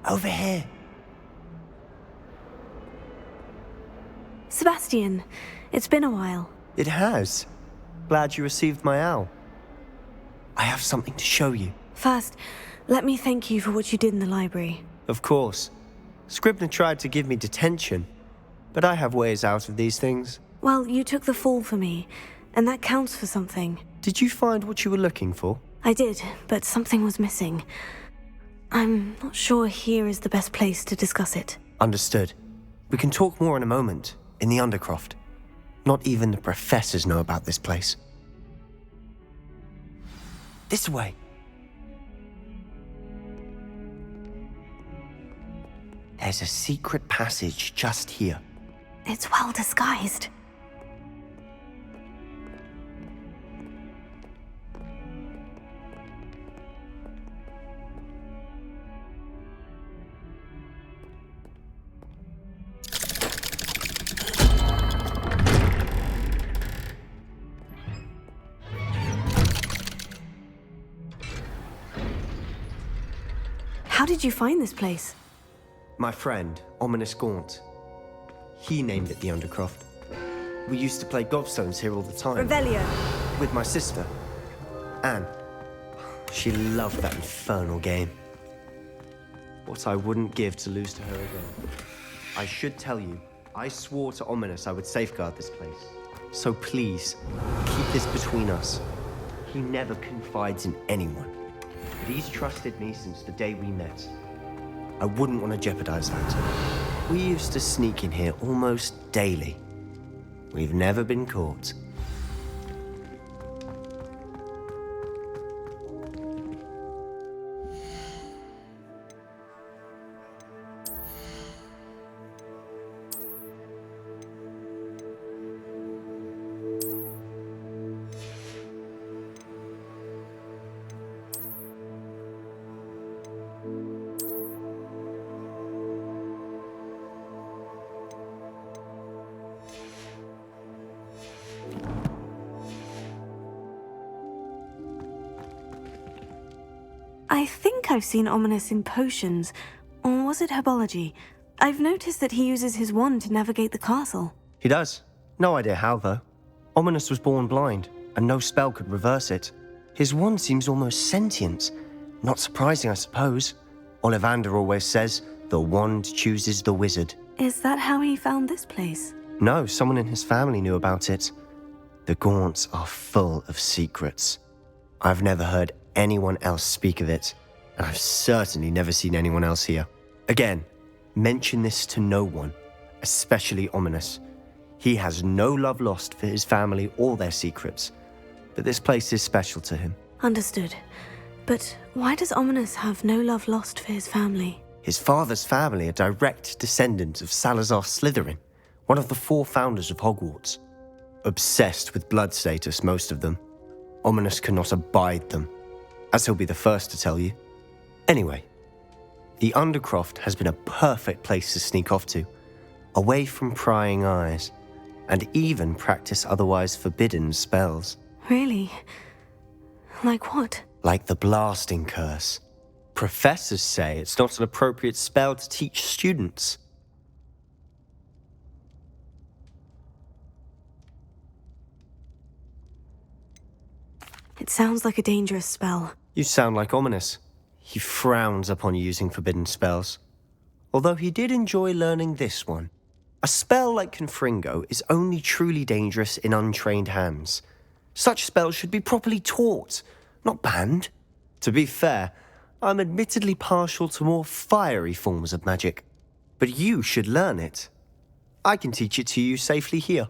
Over here. Sebastian, it's been a while. It has. Glad you received my owl. I have something to show you. First, let me thank you for what you did in the library. Of course. Scribner tried to give me detention, but I have ways out of these things. Well, you took the fall for me, and that counts for something. Did you find what you were looking for? I did, but something was missing. I'm not sure here is the best place to discuss it. Understood. We can talk more in a moment, in the Undercroft. Not even the professors know about this place. This way. There's a secret passage just here. It's well disguised. How did you find this place? My friend, Ominous Gaunt. He named it the Undercroft. We used to play gobstones here all the time. Revelio. With my sister, Anne. She loved that infernal game. What I wouldn't give to lose to her again. I should tell you, I swore to Ominous I would safeguard this place. So please, keep this between us. He never confides in anyone. But he's trusted me since the day we met. I wouldn't want to jeopardize that. We used to sneak in here almost daily. We've never been caught. I think I've seen Ominous in potions, or was it herbology? I've noticed that he uses his wand to navigate the castle. He does. No idea how, though. Ominous was born blind, and no spell could reverse it. His wand seems almost sentient. Not surprising, I suppose. Ollivander always says, the wand chooses the wizard. Is that how he found this place? No, someone in his family knew about it. The Gaunts are full of secrets. I've never heard anyone else speak of it, and I've certainly never seen anyone else here. Again, mention this to no one, especially Ominous. He has no love lost for his family or their secrets, but this place is special to him. Understood. But why does Ominous have no love lost for his family? His father's family are direct descendants of Salazar Slytherin, one of the 4 founders of Hogwarts. Obsessed with blood status, most of them. Ominous cannot abide them, as he'll be the first to tell you. Anyway, the Undercroft has been a perfect place to sneak off to, away from prying eyes, and even practice otherwise forbidden spells. Really? Like what? Like the blasting curse. Professors say it's not an appropriate spell to teach students. It sounds like a dangerous spell. You sound like Ominous. He frowns upon using forbidden spells. Although he did enjoy learning this one. A spell like Confringo is only truly dangerous in untrained hands. Such spells should be properly taught, not banned. To be fair, I'm admittedly partial to more fiery forms of magic. But you should learn it. I can teach it to you safely here.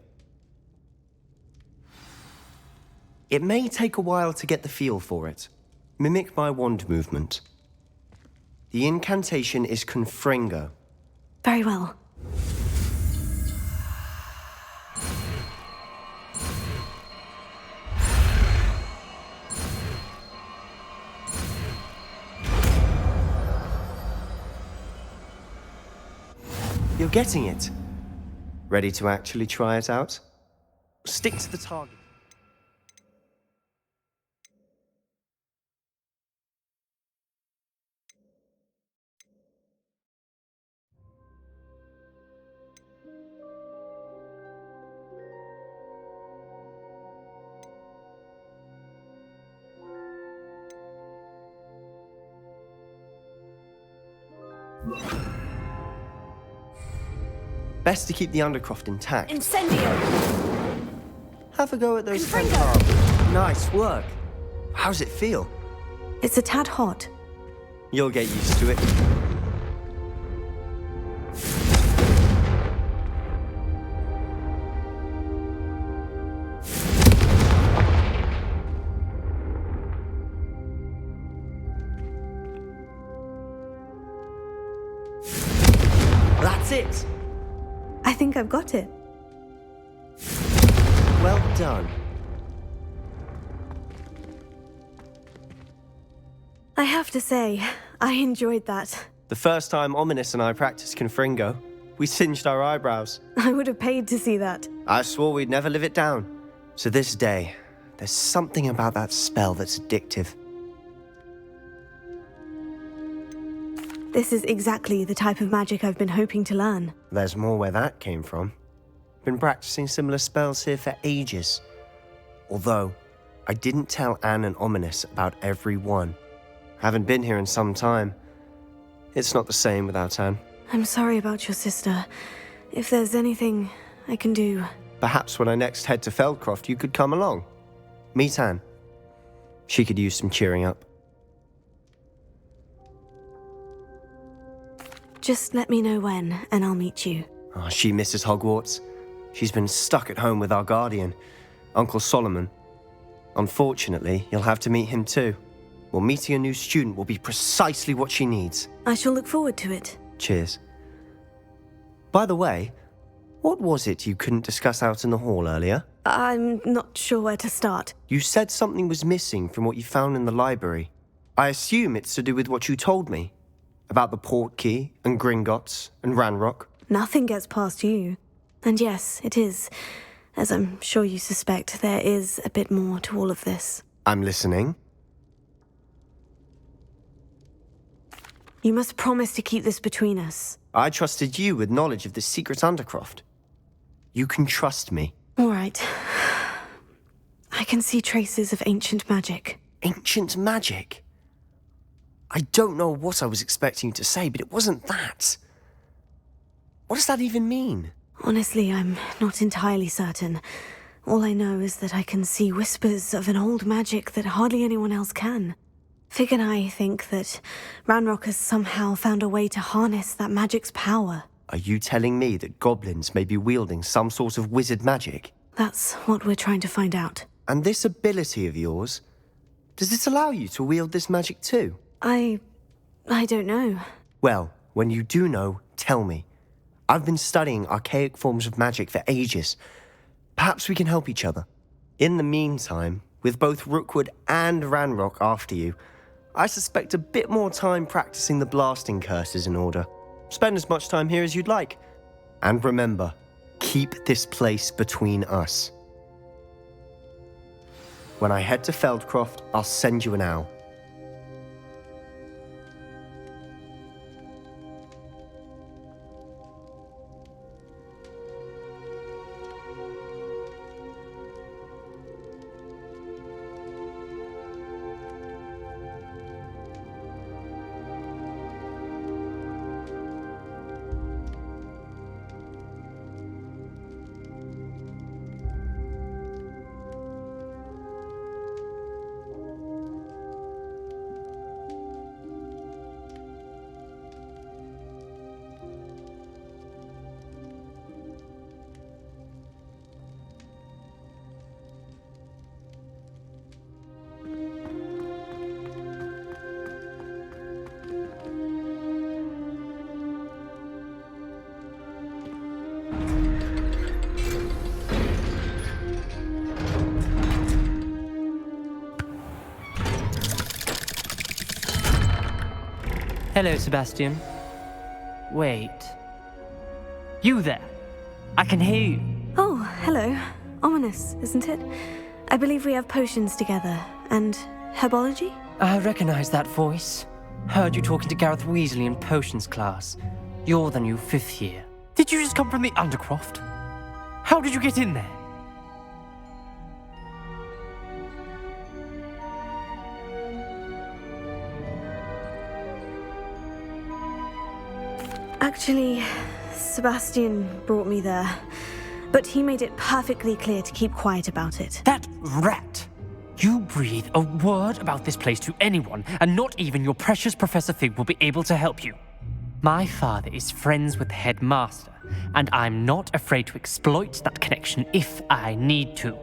It may take a while to get the feel for it. Mimic my wand movement. The incantation is Confringo. Very well. You're getting it. Ready to actually try it out? Stick to the target. Best to keep the Undercroft intact. Incendio! Have a go at those Confringo! tentacles. Nice work. How's it feel? It's a tad hot. You'll get used to it. That's it. I think I've got it. Well done. I have to say, I enjoyed that. The first time Ominous and I practiced Confringo, we singed our eyebrows. I would have paid to see that. I swore we'd never live it down. To this day, there's something about that spell that's addictive. This is exactly the type of magic I've been hoping to learn. There's more where that came from. Been practicing similar spells here for ages. Although, I didn't tell Anne and Ominous about every one. Haven't been here in some time. It's not the same without Anne. I'm sorry about your sister. If there's anything I can do... Perhaps when I next head to Feldcroft, you could come along. Meet Anne. She could use some cheering up. Just let me know when, and I'll meet you. Oh, she misses Hogwarts. She's been stuck at home with our guardian, Uncle Solomon. Unfortunately, you'll have to meet him too. Well, meeting a new student will be precisely what she needs. I shall look forward to it. Cheers. By the way, what was it you couldn't discuss out in the hall earlier? I'm not sure where to start. You said something was missing from what you found in the library. I assume it's to do with what you told me. About the Portkey, and Gringotts, and Ranrock. Nothing gets past you. And yes, it is. As I'm sure you suspect, there is a bit more to all of this. I'm listening. You must promise to keep this between us. I trusted you with knowledge of the secret Undercroft. You can trust me. All right. I can see traces of ancient magic. Ancient magic? I don't know what I was expecting you to say, but it wasn't that. What does that even mean? Honestly, I'm not entirely certain. All I know is that I can see whispers of an old magic that hardly anyone else can. Fig and I think that Ranrock has somehow found a way to harness that magic's power. Are you telling me that goblins may be wielding some sort of wizard magic? That's what we're trying to find out. And this ability of yours, does it allow you to wield this magic too? I don't know. Well, when you do know, tell me. I've been studying archaic forms of magic for ages. Perhaps we can help each other. In the meantime, with both Rookwood and Ranrock after you, I suspect a bit more time practicing the blasting curse is in order. Spend as much time here as you'd like. And remember, keep this place between us. When I head to Feldcroft, I'll send you an owl. Hello, Sebastian. Wait. You there? I can hear you. Oh, hello. Ominous, isn't it? I believe we have potions together. And herbology? I recognize that voice. Heard you talking to Gareth Weasley in potions class. You're the new 5th year. Did you just come from the Undercroft? How did you get in there? Actually, Sebastian brought me there, but he made it perfectly clear to keep quiet about it. That rat! You breathe a word about this place to anyone, and not even your precious Professor Fig will be able to help you. My father is friends with the headmaster, and I'm not afraid to exploit that connection if I need to.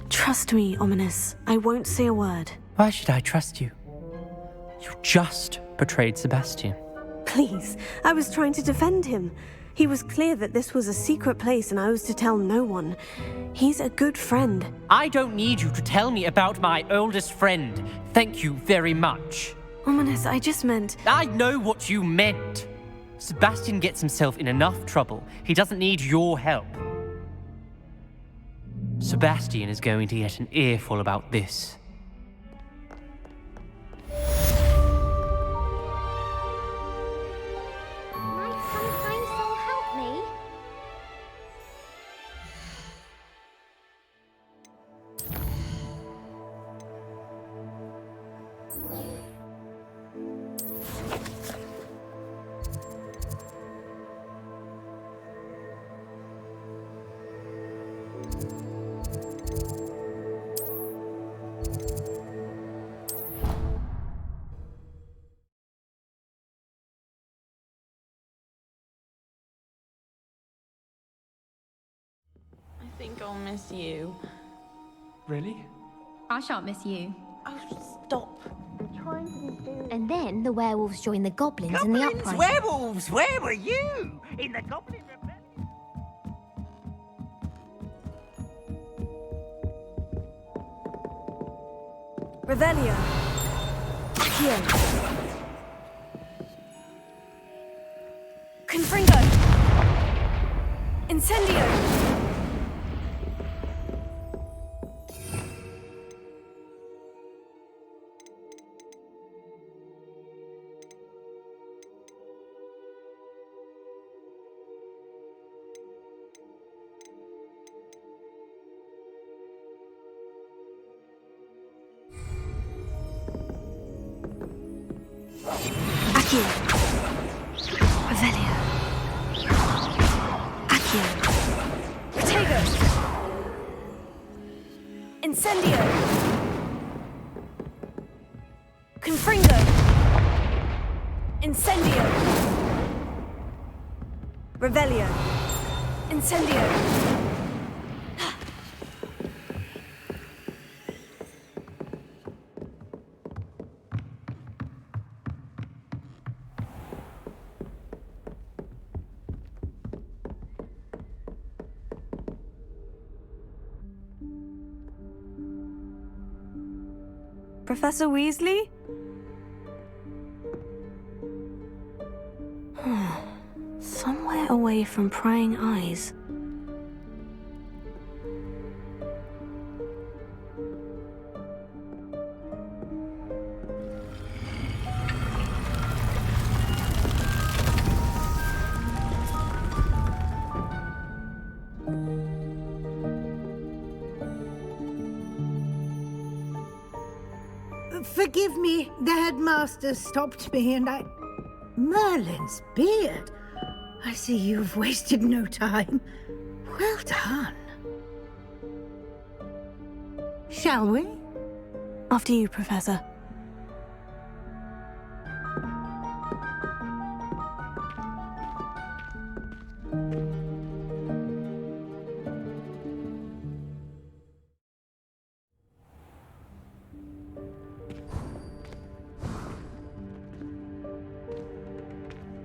Trust me, Ominous. I won't say a word. Why should I trust you? You just betrayed Sebastian. Please, I was trying to defend him. He was clear that this was a secret place and I was to tell no one. He's a good friend. I don't need you to tell me about my oldest friend. Thank you very much. Ominous, I just meant... I know what you meant. Sebastian gets himself in enough trouble. He doesn't need your help. Sebastian is going to get an earful about this. I think I'll miss you. Really? I shan't miss you. Oh, stop. I'm trying to be serious. And then the werewolves joined the goblins in the uprising. Werewolves! Where were you? In the Goblin Rebellion? Revelio. Accio. Confringo. Incendio. Accio. Revelio. Accio. Protego. Incendio. Confringo. Incendio. Revelio. Incendio. Professor Weasley? Somewhere away from prying eyes. Forgive me, the headmaster stopped me and I... Merlin's beard. I see you've wasted no time. Well done. Shall we? After you, Professor.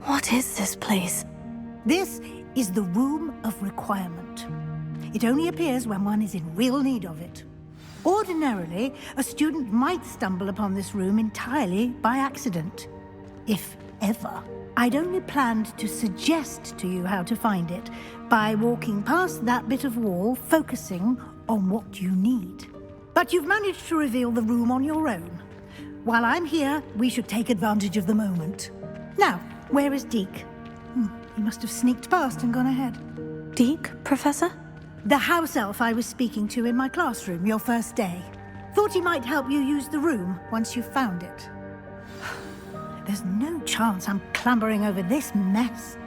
What is this place? This is the Room of Requirement. It only appears when one is in real need of it. Ordinarily, a student might stumble upon this room entirely by accident, if ever. I'd only planned to suggest to you how to find it by walking past that bit of wall, focusing on what you need. But you've managed to reveal the room on your own. While I'm here, we should take advantage of the moment. Now, where is Deke? He must have sneaked past and gone ahead. Deke, Professor? The house elf I was speaking to in my classroom your first day. Thought he might help you use the room once you found it. There's no chance I'm clambering over this mess.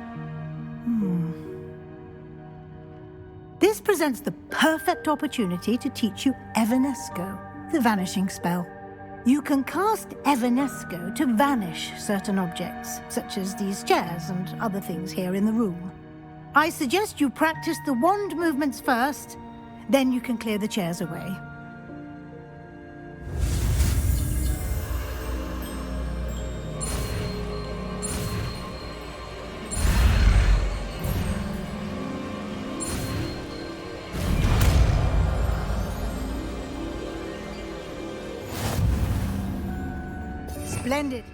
This presents the perfect opportunity to teach you Evanesco, the vanishing spell. You can cast Evanesco to vanish certain objects, such as these chairs and other things here in the room. I suggest you practice the wand movements first, then you can clear the chairs away. Splendid.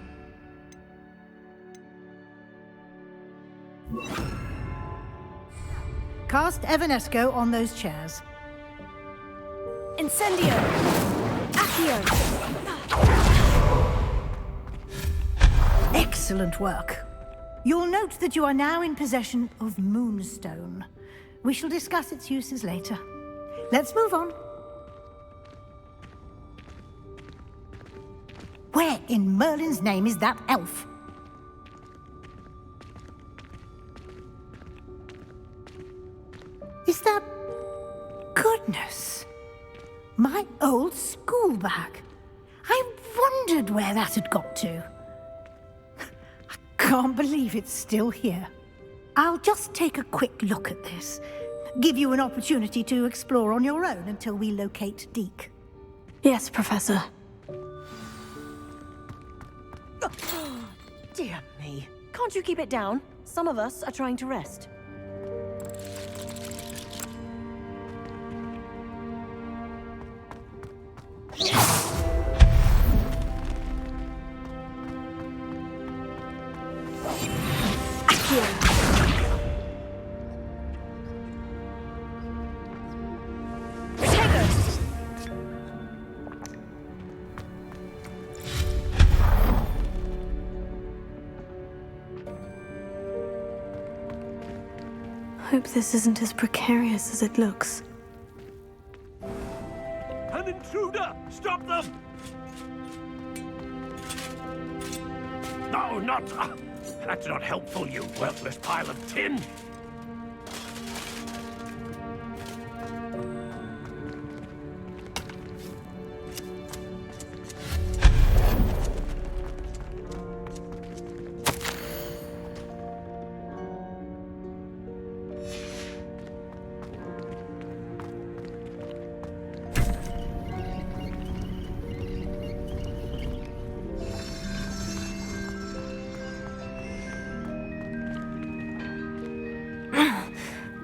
Cast Evanesco on those chairs. Incendio! Accio! Excellent work. You'll note that you are now in possession of Moonstone. We shall discuss its uses later. Let's move on. Where in Merlin's name is that elf? Is that... Goodness! My old school bag. I wondered where that had got to. I can't believe it's still here. I'll just take a quick look at this. Give you an opportunity to explore on your own until we locate Deke. Yes, Professor. Dear me. Can't you keep it down? Some of us are trying to rest. Hope this isn't as precarious as it looks. An intruder! Stop them! No, not... that's not helpful, you worthless pile of tin!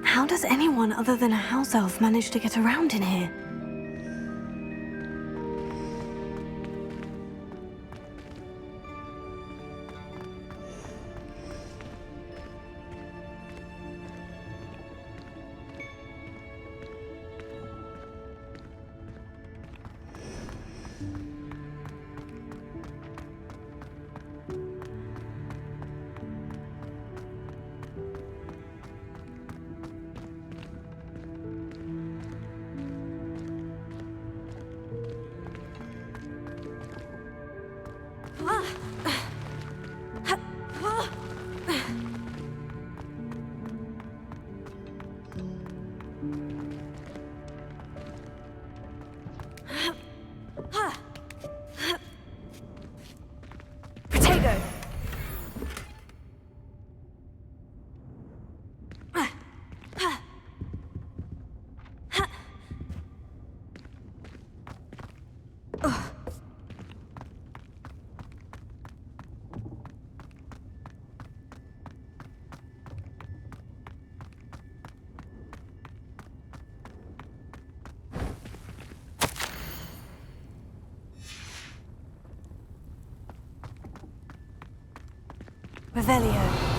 How does anyone other than a house elf manage to get around in here? Revelio.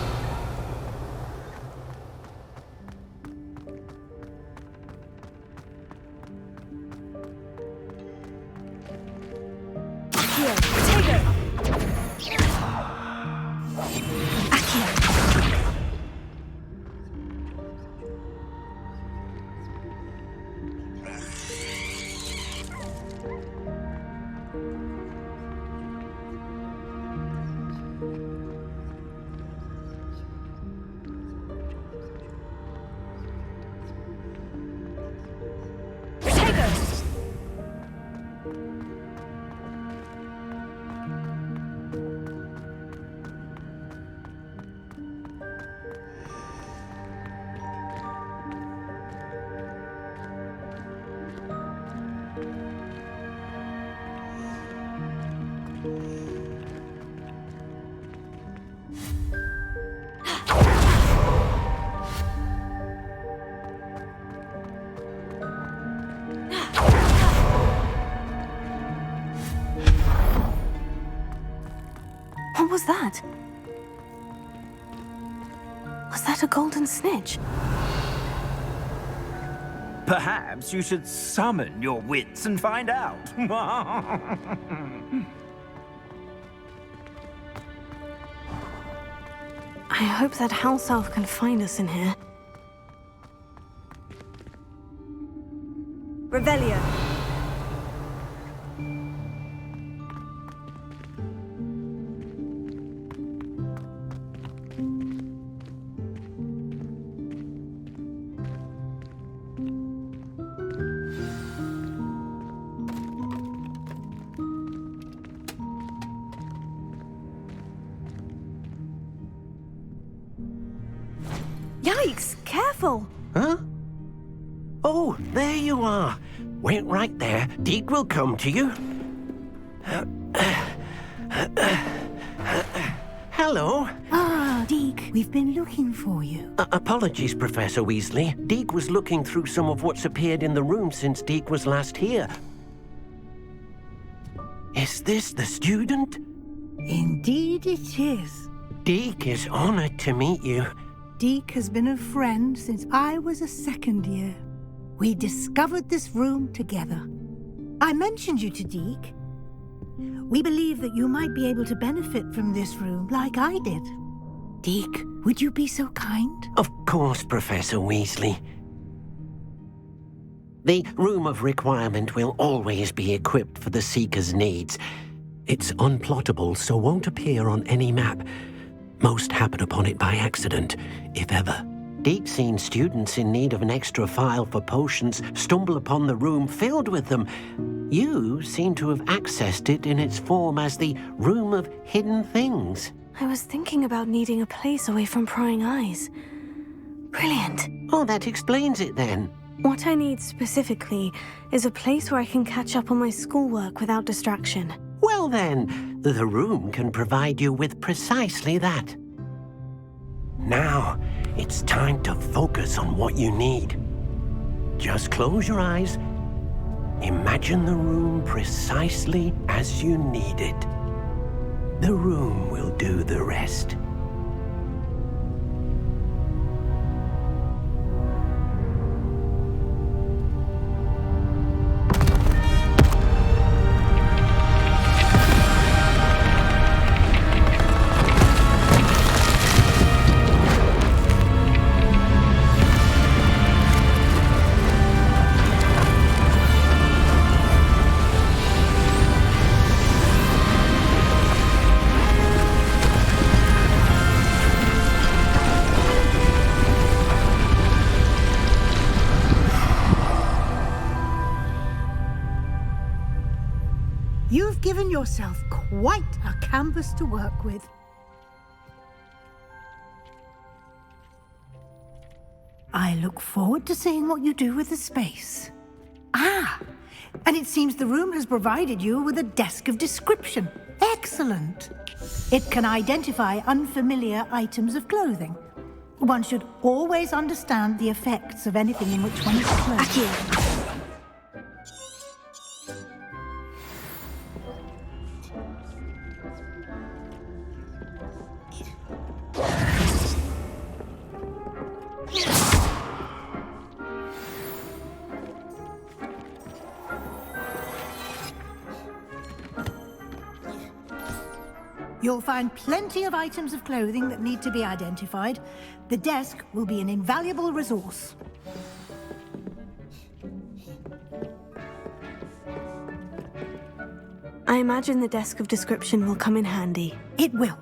What was that? Was that a golden snitch? Perhaps you should summon your wits and find out. I hope that house elf can find us in here. Revelio. Yikes! Careful! Huh? Oh, there you are. Wait right there. Deke will come to you. Hello. Ah, Deke, we've been looking for you. Apologies, Professor Weasley. Deke was looking through some of what's appeared in the room since Deke was last here. Is this the student? Indeed it is. Deke is honored to meet you. Deke has been a friend since I was a second year. We discovered this room together. I mentioned you to Deke. We believe that you might be able to benefit from this room like I did. Deke, would you be so kind? Of course, Professor Weasley. The Room of Requirement will always be equipped for the Seeker's needs. It's unplottable, so won't appear on any map. Most happen upon it by accident, if ever. Deke's seen students in need of an extra file for potions stumble upon the room filled with them. You seem to have accessed it in its form as the Room of Hidden Things. I was thinking about needing a place away from prying eyes. Brilliant. Oh, that explains it then. What I need specifically is a place where I can catch up on my schoolwork without distraction. Well then, the room can provide you with precisely that. Now, it's time to focus on what you need. Just close your eyes. Imagine the room precisely as you need it. The room will do the rest. You've given yourself quite a canvas to work with. I look forward to seeing what you do with the space. Ah, and it seems the room has provided you with a desk of description. Excellent. It can identify unfamiliar items of clothing. One should always understand the effects of anything in which one is clothed. You'll find plenty of items of clothing that need to be identified. The desk will be an invaluable resource. I imagine the desk of description will come in handy. It will.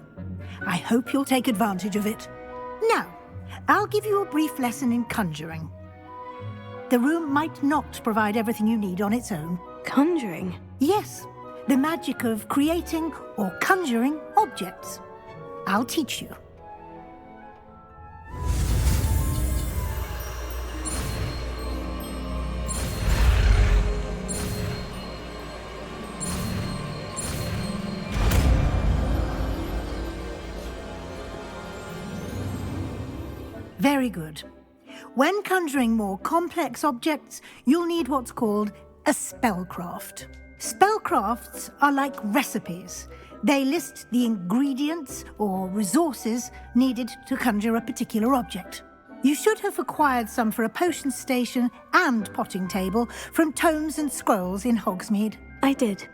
I hope you'll take advantage of it. Now, I'll give you a brief lesson in conjuring. The room might not provide everything you need on its own. Conjuring? Yes, the magic of creating or conjuring objects. I'll teach you. Very good. When conjuring more complex objects, you'll need what's called a spellcraft. Spellcrafts are like recipes. They list the ingredients or resources needed to conjure a particular object. You should have acquired some for a potion station and potting table from tomes and scrolls in Hogsmeade. I did.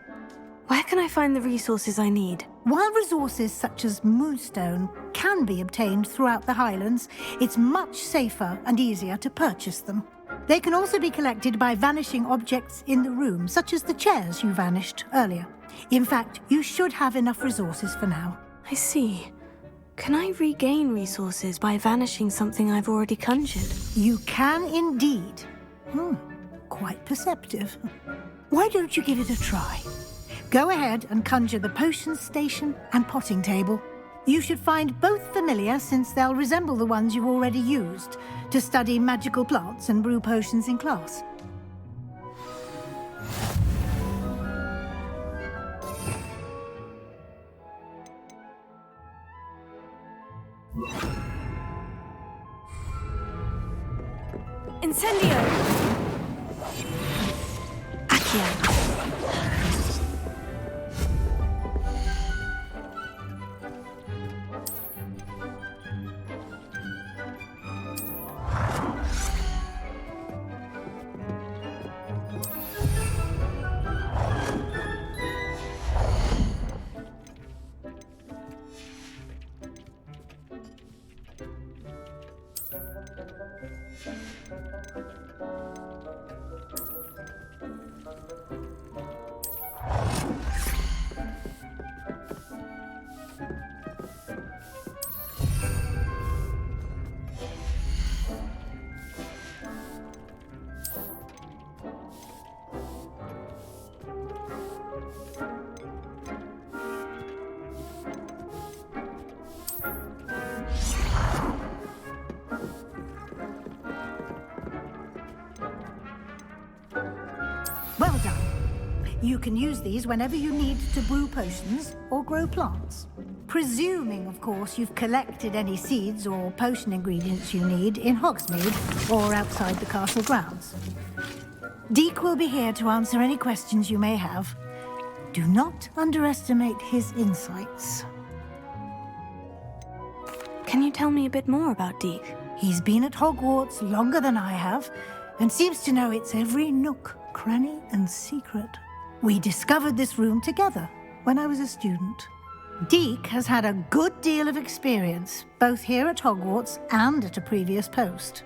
Where can I find the resources I need? While resources such as moonstone can be obtained throughout the Highlands, it's much safer and easier to purchase them. They can also be collected by vanishing objects in the room, such as the chairs you vanished earlier. In fact, you should have enough resources for now. I see. Can I regain resources by vanishing something I've already conjured? You can indeed. Quite perceptive. Why don't you give it a try? Go ahead and conjure the potion station and potting table. You should find both familiar, since they'll resemble the ones you've already used to study magical plants and brew potions in class. Incendio! Accio. Well done. You can use these whenever you need to brew potions or grow plants. Presuming, of course, you've collected any seeds or potion ingredients you need in Hogsmeade or outside the castle grounds. Deek will be here to answer any questions you may have. Do not underestimate his insights. Can you tell me a bit more about Deek? He's been at Hogwarts longer than I have, and seems to know its every nook, cranny, and secret. We discovered this room together when I was a student. Deek has had a good deal of experience, both here at Hogwarts and at a previous post.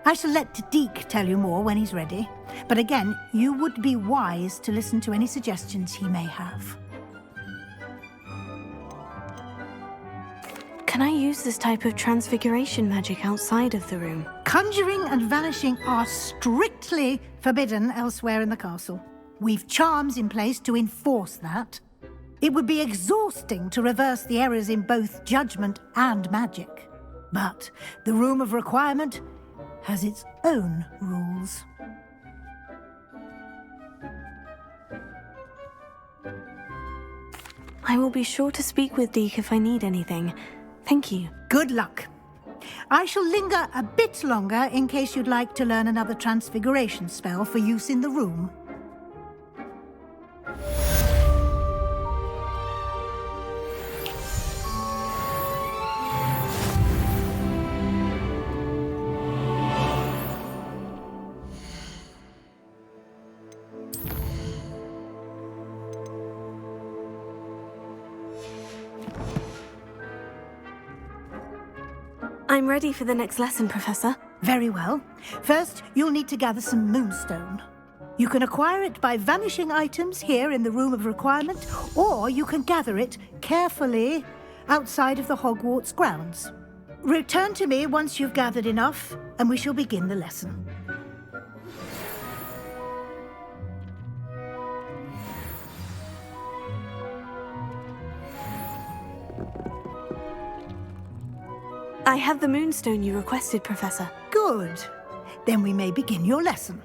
I shall let Deek tell you more when he's ready, but again, you would be wise to listen to any suggestions he may have. Can I use this type of transfiguration magic outside of the room? Conjuring and vanishing are strictly forbidden elsewhere in the castle. We've charms in place to enforce that. It would be exhausting to reverse the errors in both judgment and magic. But the Room of Requirement has its own rules. I will be sure to speak with Deek if I need anything. Thank you. Good luck. I shall linger a bit longer in case you'd like to learn another transfiguration spell for use in the room. I'm ready for the next lesson, Professor. Very well. First, you'll need to gather some moonstone. You can acquire it by vanishing items here in the Room of Requirement, or you can gather it carefully outside of the Hogwarts grounds. Return to me once you've gathered enough, and we shall begin the lesson. I have the moonstone you requested, Professor. Good. Then we may begin your lesson.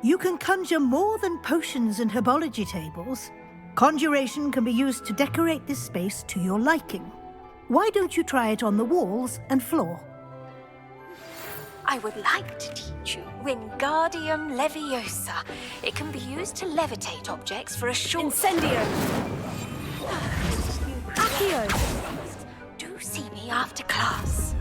You can conjure more than potions and herbology tables. Conjuration can be used to decorate this space to your liking. Why don't you try it on the walls and floor? I would like to teach you Wingardium Leviosa. It can be used to levitate objects for a short... Incendio! Theo! Do see me after class.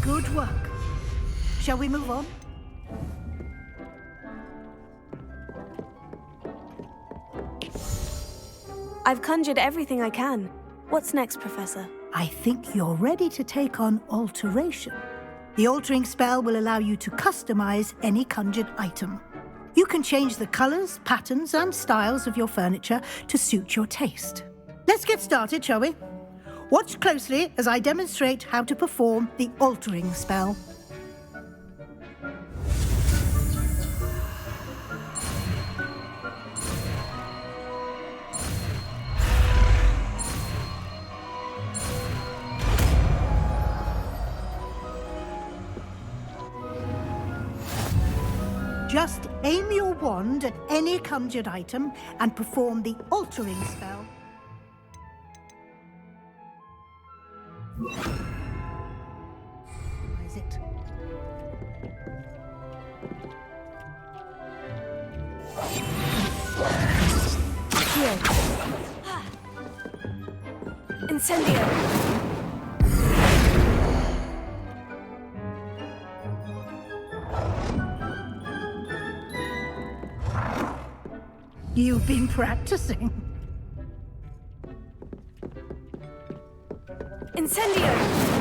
Good work. Shall we move on? I've conjured everything I can. What's next, Professor? I think you're ready to take on alteration. The altering spell will allow you to customize any conjured item. You can change the colors, patterns, and styles of your furniture to suit your taste. Let's get started, shall we? Watch closely as I demonstrate how to perform the altering spell. Just aim your wand at any conjured item and perform the altering spell. Is it? Here. Incendio! You've been practicing. Incendio!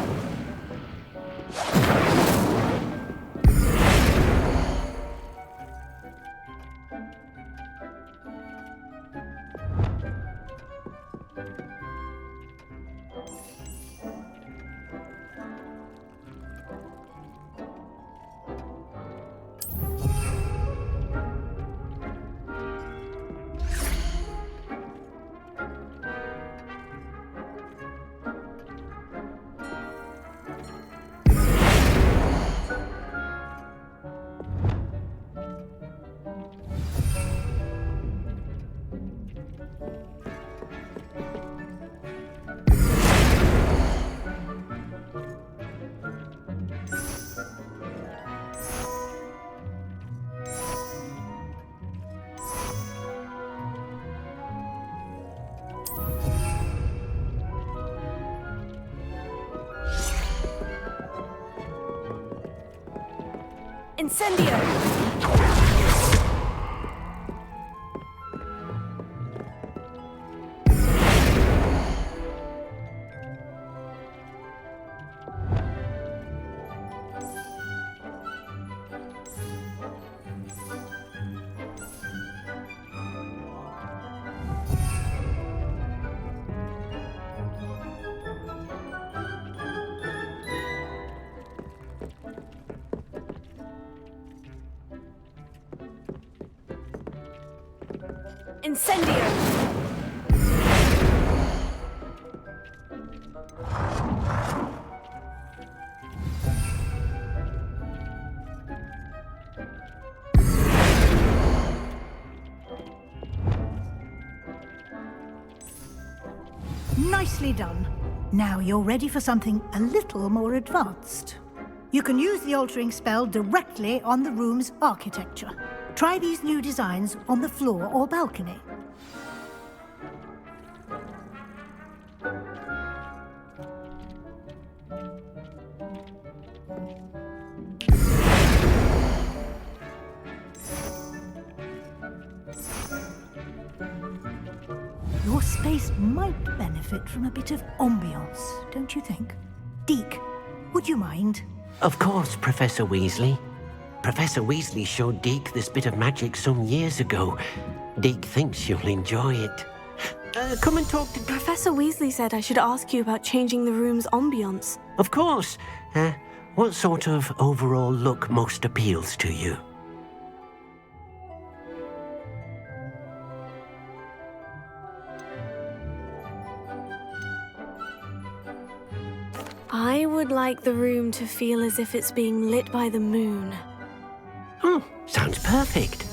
Incendio! Incendio! Nicely done. Now you're ready for something a little more advanced. You can use the altering spell directly on the room's architecture. Try these new designs on the floor or balcony. Your space might benefit from a bit of ambiance, don't you think? Deke, would you mind? Of course, Professor Weasley. Professor Weasley showed Deke this bit of magic some years ago. Deke thinks you'll enjoy it. Come and talk to... Professor Weasley said I should ask you about changing the room's ambience. Of course. What sort of overall look most appeals to you? I would like the room to feel as if it's being lit by the moon. Sounds perfect.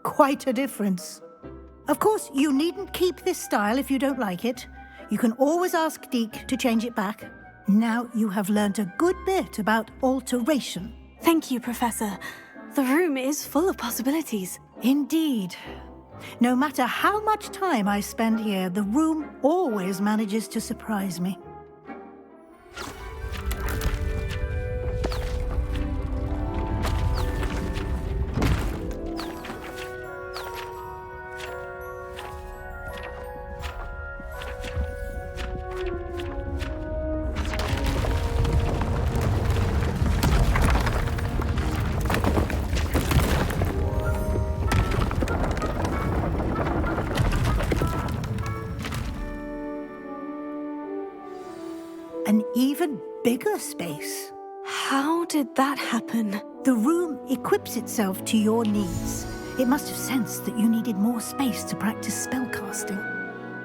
Quite a difference. Of course, you needn't keep this style if you don't like it. You can always ask Deke to change it back. Now you have learnt a good bit about alteration. Thank you, Professor. The room is full of possibilities. Indeed. No matter how much time I spend here, the room always manages to surprise me. An even bigger space. How did that happen? The room equips itself to your needs. It must have sensed that you needed more space to practice spellcasting.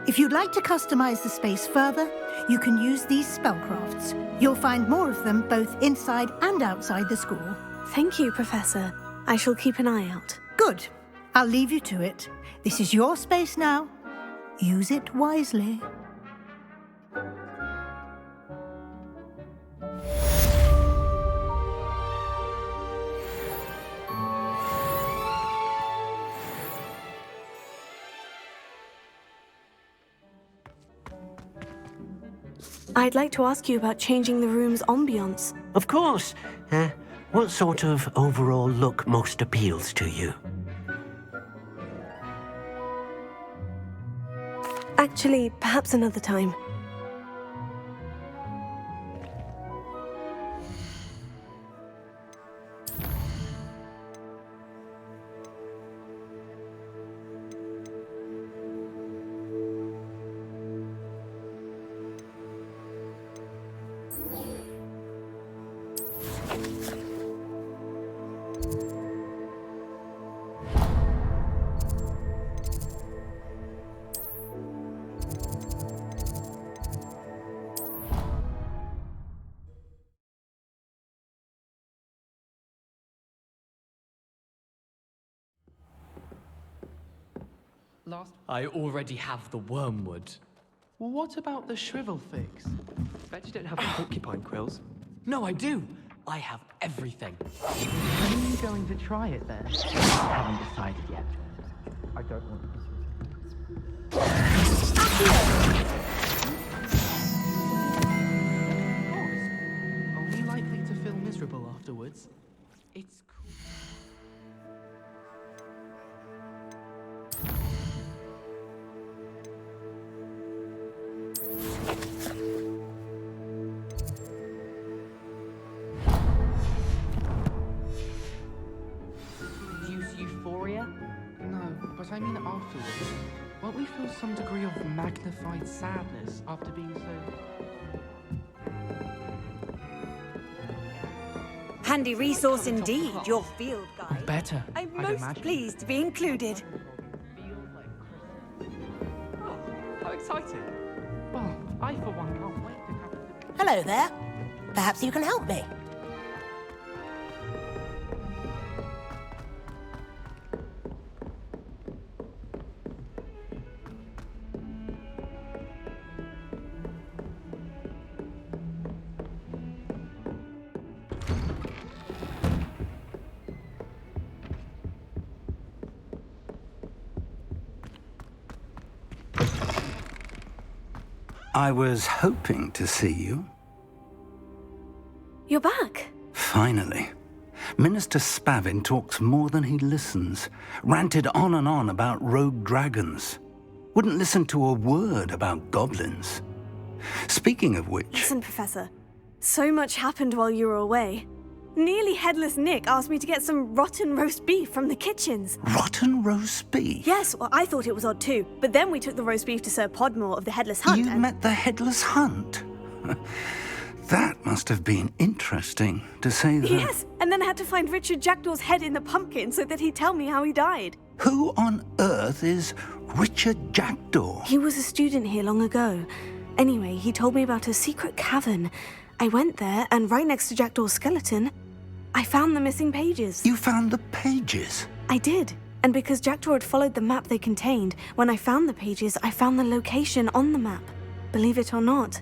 If you'd like to customize the space further, you can use these spellcrafts. You'll find more of them both inside and outside the school. Thank you, Professor. I shall keep an eye out. Good. I'll leave you to it. This is your space now. Use it wisely. I'd like to ask you about changing the room's ambience. Of course. What sort of overall look most appeals to you? Actually, perhaps another time. I already have the wormwood. What about the shrivel figs? Bet you don't have the porcupine quills. No, I do. I have everything. When are you going to try it then? I haven't decided yet. I don't want to. Only likely to feel miserable afterwards. It's cool. but I mean afterwards. Won't we feel some degree of magnified sadness after being so... Handy resource indeed, your field guide. Better, I'm I'd most imagine. pleased to be included. Oh, how exciting. Well, I for one can't wait to come... Hello there. Perhaps you can help me. I was hoping to see you. You're back. Finally. Minister Spavin talks more than he listens. Ranted on and on about rogue dragons. Wouldn't listen to a word about goblins. Speaking of which... Listen, Professor. So much happened while you were away. Nearly Headless Nick asked me to get some rotten roast beef from the kitchens. Rotten roast beef? Yes, well, I thought it was odd too. But then we took the roast beef to Sir Podmore of the Headless Hunt. You met the Headless Hunt? That must have been interesting, to say the... Yes, and then I had to find Richard Jackdaw's head in the pumpkin so that he'd tell me how he died. Who on earth is Richard Jackdaw? He was a student here long ago. Anyway, he told me about a secret cavern. I went there, and right next to Jackdaw's skeleton, I found the missing pages. You found the pages? I did. And because Jackdaw had followed the map they contained, when I found the pages, I found the location on the map. Believe it or not,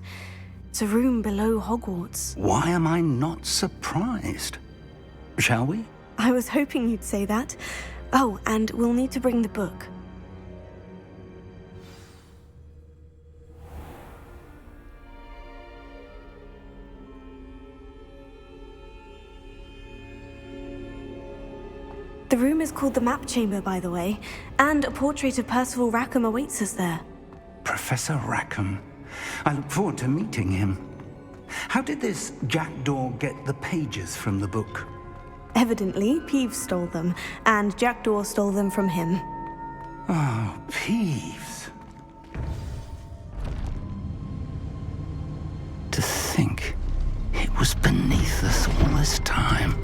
it's a room below Hogwarts. Why am I not surprised? Shall we? I was hoping you'd say that. Oh, and we'll need to bring the book. The room is called the Map Chamber, by the way, and a portrait of Percival Rackham awaits us there. Professor Rackham. I look forward to meeting him. How did this Jackdaw get the pages from the book? Evidently, Peeves stole them, and Jackdaw stole them from him. Oh, Peeves. To think it was beneath us all this time.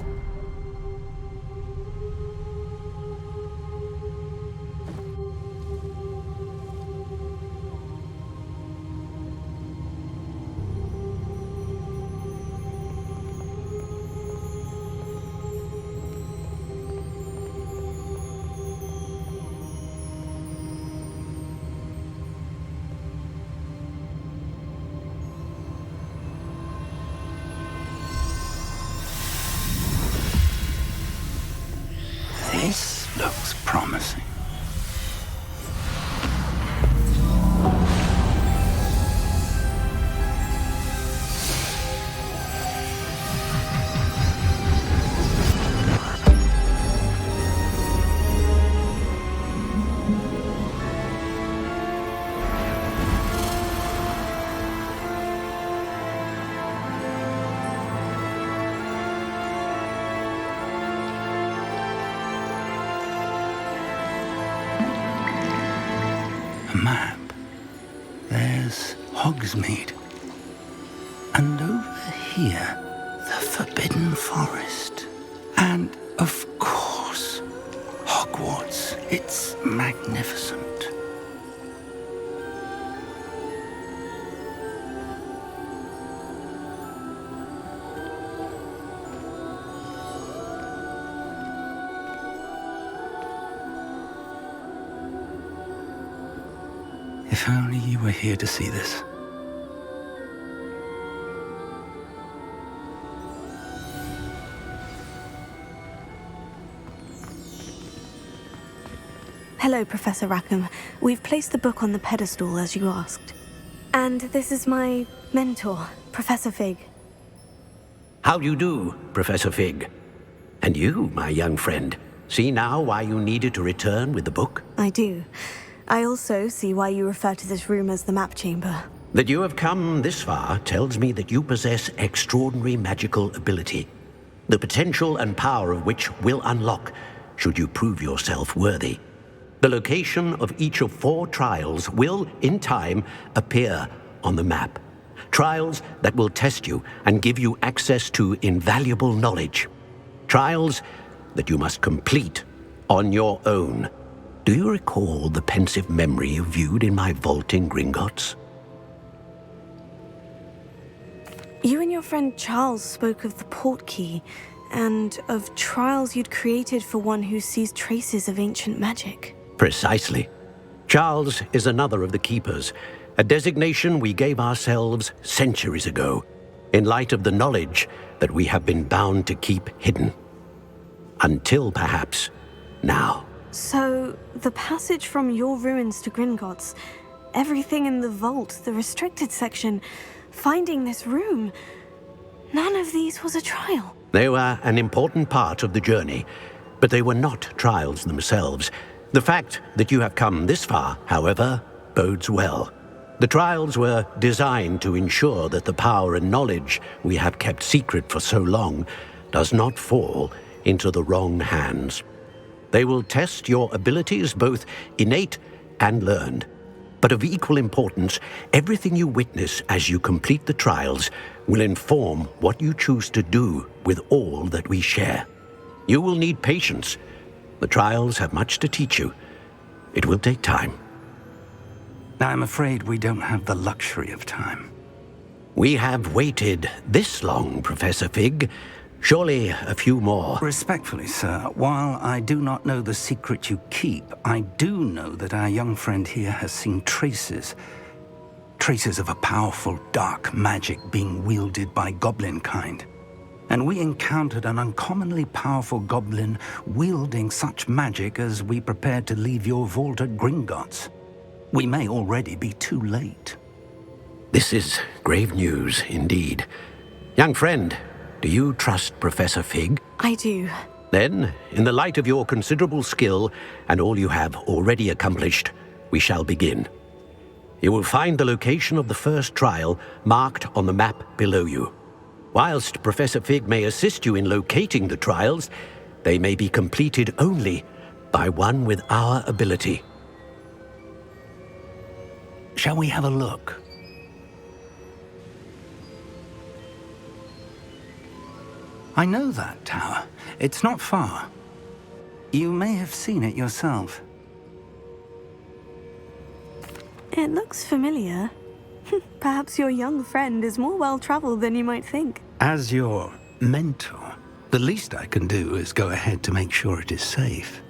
This looks promising. Map. There's Hogsmeade. And over here, the Forbidden Forest. And, of course, Hogwarts. It's magnificent. If only you were here to see this. Hello, Professor Rackham. We've placed the book on the pedestal, as you asked. And this is my mentor, Professor Fig. How do you do, Professor Fig? And you, my young friend, see now why you needed to return with the book? I do. I also see why you refer to this room as the Map Chamber. That you have come this far tells me that you possess extraordinary magical ability, the potential and power of which will unlock should you prove yourself worthy. The location of each of 4 trials will, in time, appear on the map. Trials that will test you and give you access to invaluable knowledge. Trials that you must complete on your own. Do you recall the pensive memory you viewed in my vault in Gringotts? You and your friend Charles spoke of the portkey, and of trials you'd created for one who sees traces of ancient magic. Precisely. Charles is another of the Keepers, a designation we gave ourselves centuries ago, in light of the knowledge that we have been bound to keep hidden. Until, perhaps, now. So, the passage from your ruins to Gringotts, everything in the vault, the restricted section, finding this room, none of these was a trial. They were an important part of the journey, but they were not trials themselves. The fact that you have come this far, however, bodes well. The trials were designed to ensure that the power and knowledge we have kept secret for so long does not fall into the wrong hands. They will test your abilities, both innate and learned. But of equal importance, everything you witness as you complete the trials will inform what you choose to do with all that we share. You will need patience. The trials have much to teach you. It will take time. I'm afraid we don't have the luxury of time. We have waited this long, Professor Fig. Surely a few more. Respectfully, sir, while I do not know the secret you keep, I do know that our young friend here has seen traces of a powerful dark magic being wielded by goblin kind. And we encountered an uncommonly powerful goblin wielding such magic as we prepared to leave your vault at Gringotts. We may already be too late. This is grave news indeed. Young friend, do you trust Professor Fig? I do. Then, in the light of your considerable skill and all you have already accomplished, we shall begin. You will find the location of the first trial marked on the map below you. Whilst Professor Fig may assist you in locating the trials, they may be completed only by one with our ability. Shall we have a look? I know that tower. It's not far. You may have seen it yourself. It looks familiar. Perhaps your young friend is more well-traveled than you might think. As your mentor, the least I can do is go ahead to make sure it is safe.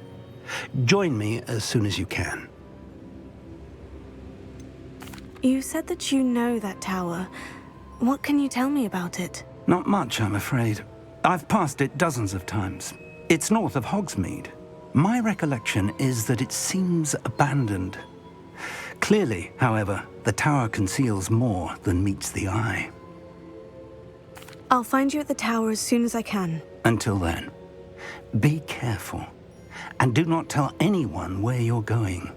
Join me as soon as you can. You said that you know that tower. What can you tell me about it? Not much, I'm afraid. I've passed it dozens of times. It's north of Hogsmeade. My recollection is that it seems abandoned. Clearly, however, the tower conceals more than meets the eye. I'll find you at the tower as soon as I can. Until then, be careful, and do not tell anyone where you're going.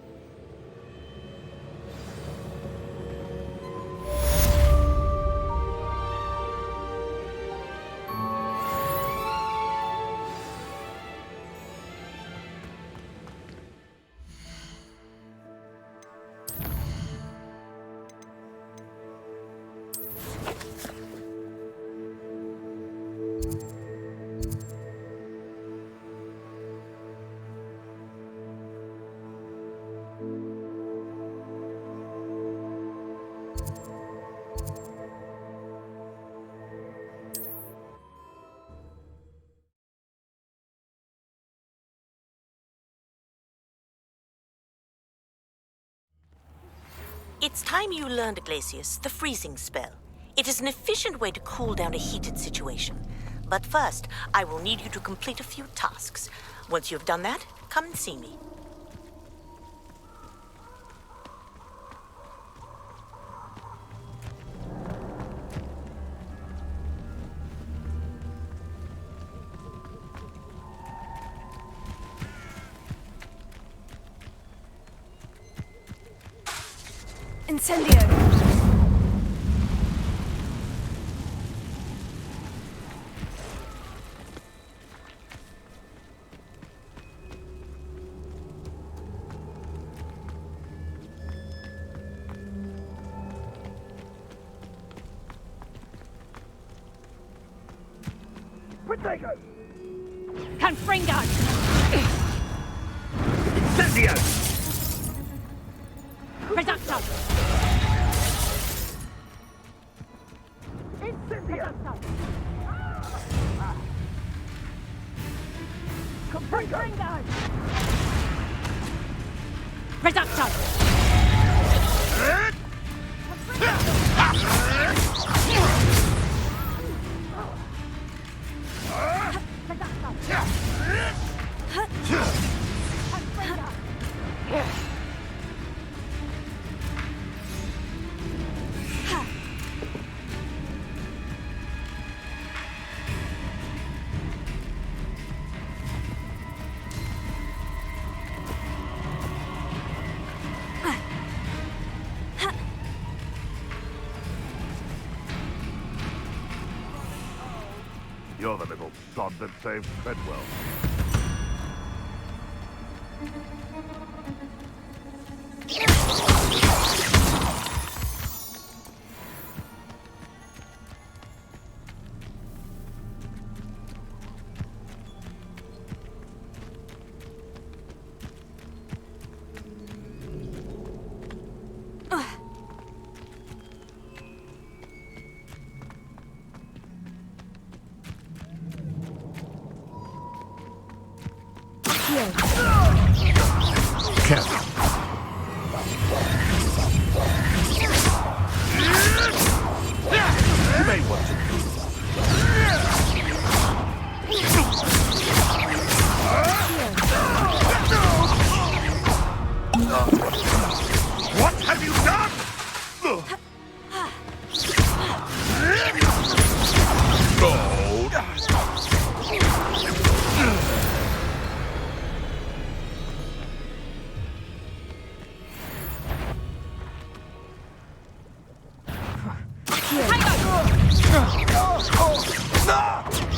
It's time you learned, Glacius, the freezing spell. It is an efficient way to cool down a heated situation. But first, I will need you to complete a few tasks. Once you've done that, come and see me. Incendio! Protego! Confringo! Incendio! Reducto! Incendio! Confringo! Reducto! You're the little sod that saved Treadwell. Careful. You may want to What have you done? Gold.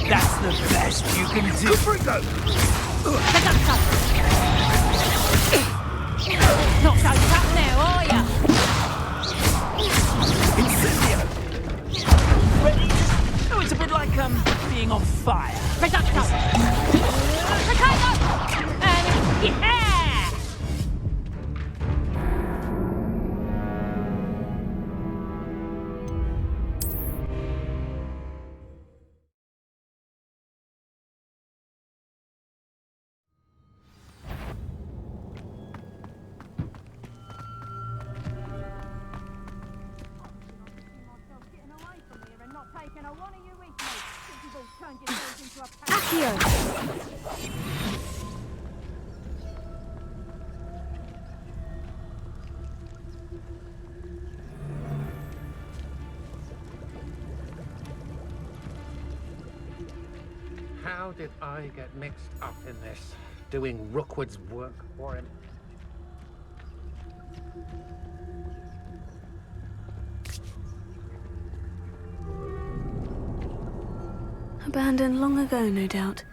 That's the best you can do. Not so tough now, are ya? Incendio! Ready? Oh, it's a bit like, being on fire. Reducto! Reducto! And yeah! How did I get mixed up in this? Doing Rookwood's work for him? Abandoned long ago, no doubt.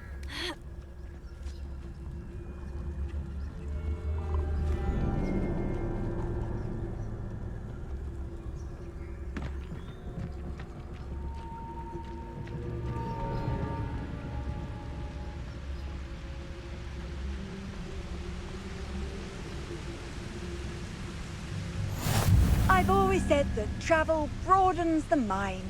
I've always said that travel broadens the mind.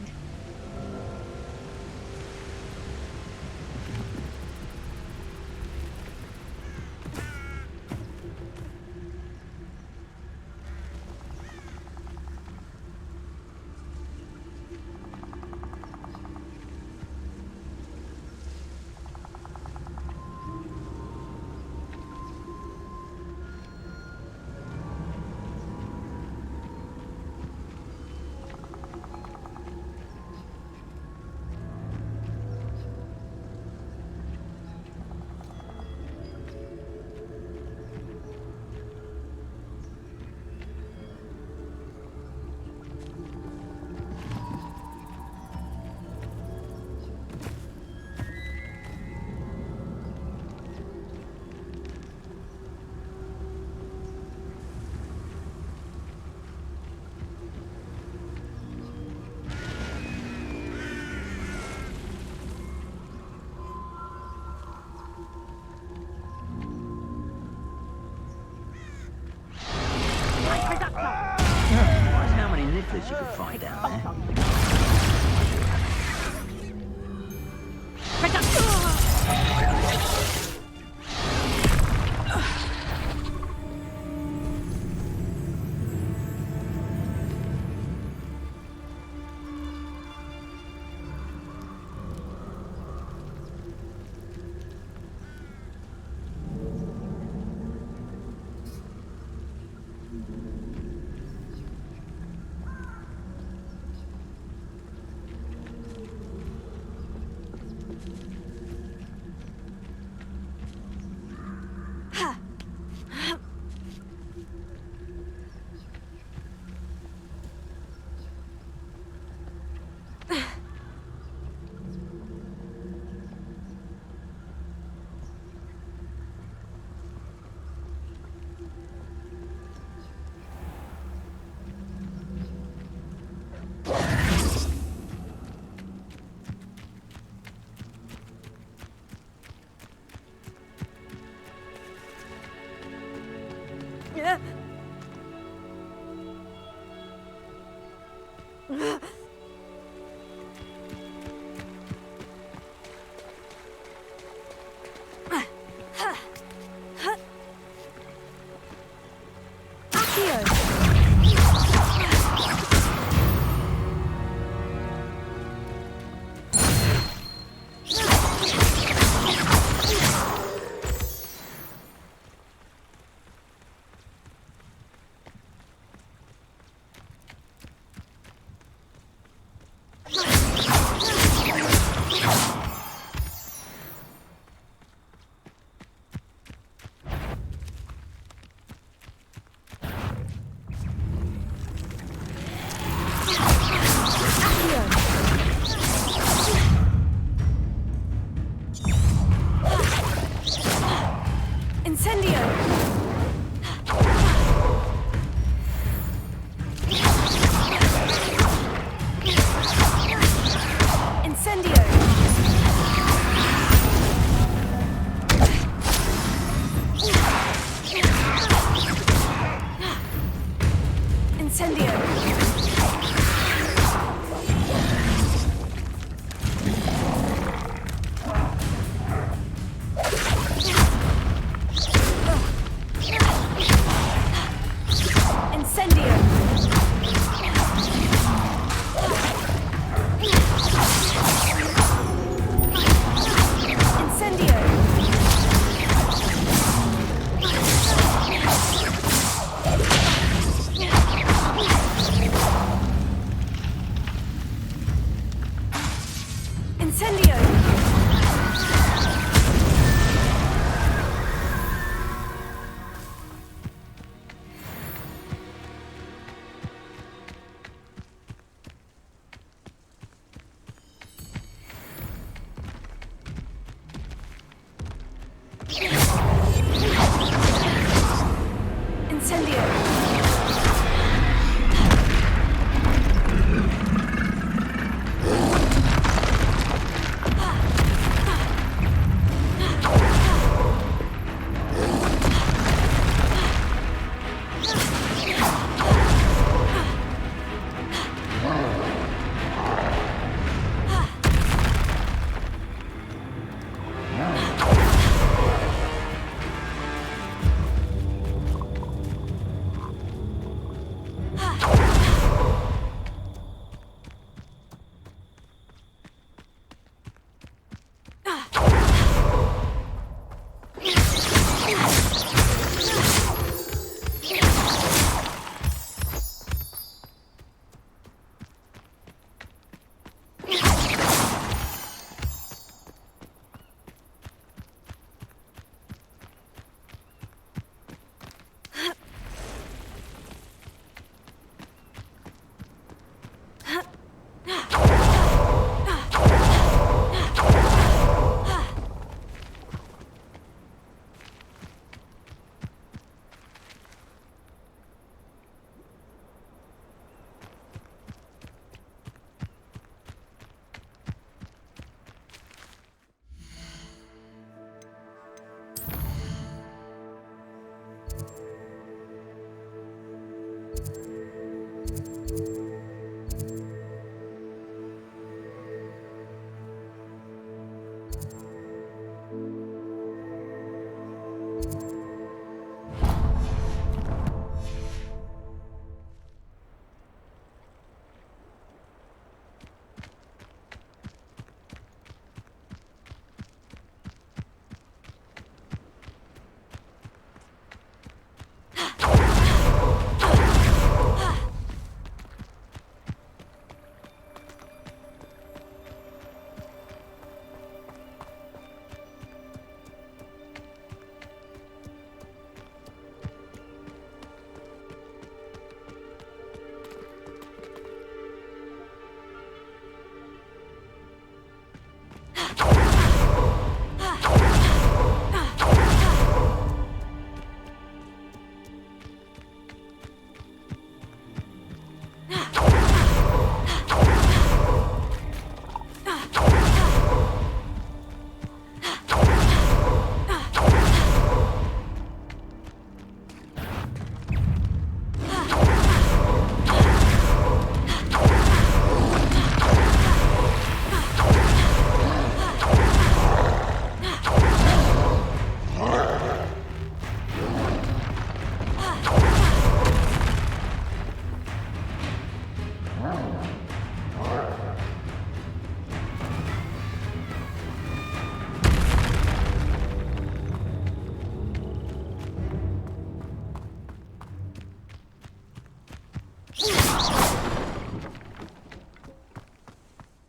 secrets you could find out there.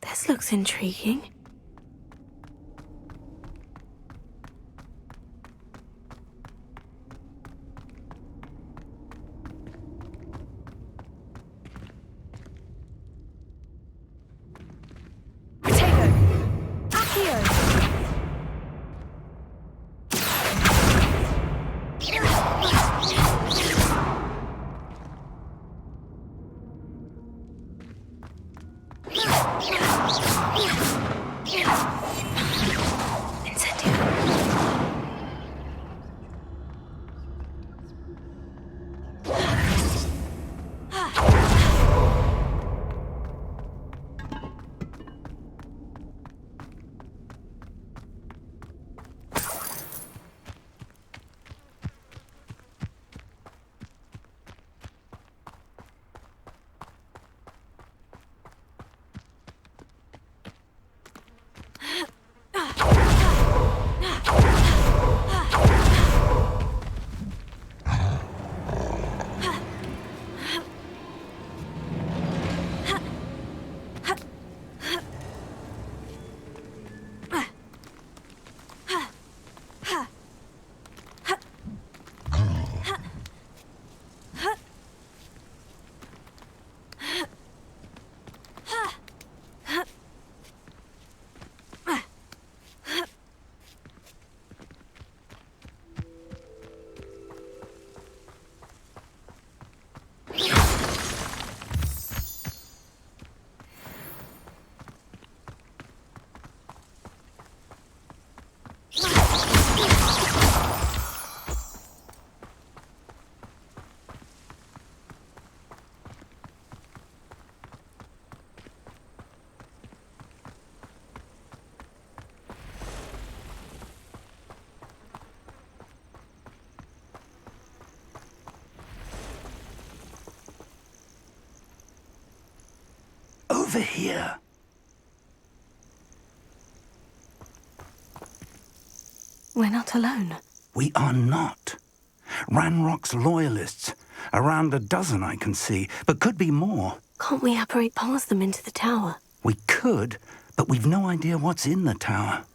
This looks intriguing. Over here. We're not alone. We are not. Ranrock's loyalists. Around a dozen I can see, but could be more. Can't we apparate past them into the tower? We could, but we've no idea what's in the tower.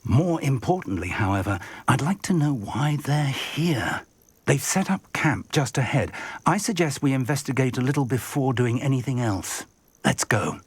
More importantly, however, I'd like to know why they're here. They've set up camp just ahead. I suggest we investigate a little before doing anything else. Let's go.